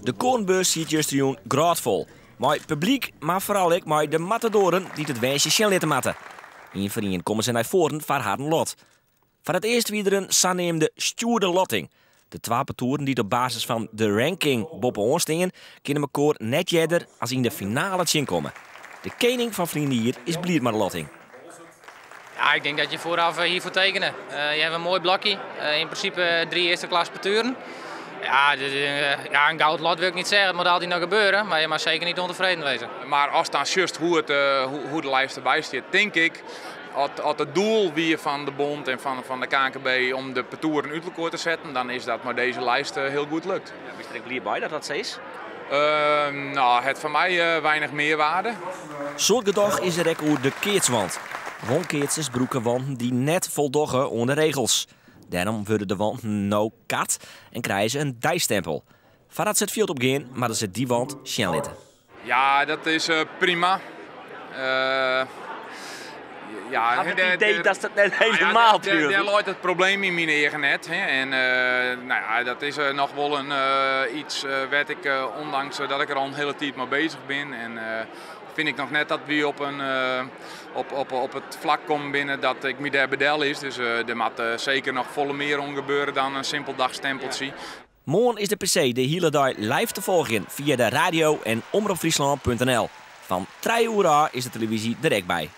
De korenbeurs ziet juist graadvol. Maar publiek, maar vooral ik, maar de matadoren die het wijsje snel laten matten. In vrienden komen ze naar voren voor haar lot. Voor het eerst weer een saneemde Stuurde Lotting. De twee toeren die op basis van de ranking boppen onstingen, kunnen elkaar net jeder als in de finale zien komen. De koning van vrienden hier is Bliedma Lotting. Ja, ik denk dat je vooraf hiervoor tekenen. Je hebt een mooi blokje. In principe 3 eerste klas parturen. Ja, een goud lot wil ik niet zeggen, het moet altijd nog gebeuren, maar je mag zeker niet ontevreden wezen. Maar als dan juist hoe de lijst erbij staat, denk ik dat het doel weer van de bond en van de KNKB om de parturen uit elkaar te zetten, dan is dat maar deze lijst heel goed lukt. Ja, ben je er blij bij dat dat zo is? Nou, het voor mij weinig meerwaarde. Zo'n gedag is er ook over de keertswand. Wonkeertjes broeken wanden die net voldoggen onder regels. Daarom worden de wanden nou kat en krijgen ze een dijstempel. Voordat ze het veld opgaan, maar ze die wand snel litten. Ja, dat is prima. Ja, het idee dat het net helemaal puur is. Daar loopt het probleem in mijn eigen net. Hè. En nou ja, dat is nog wel iets wat ik, ondanks dat ik er al een hele tijd mee bezig ben. En vind ik nog net dat we op het vlak komen binnen dat ik me daar bedel is. Dus er moet zeker nog volle meer om gebeuren dan een simpel dagstempeltje. Morgen is de PC de hele dag live te volgen via de radio en omroepfriesland.nl. Van 3 uur is de televisie direct bij.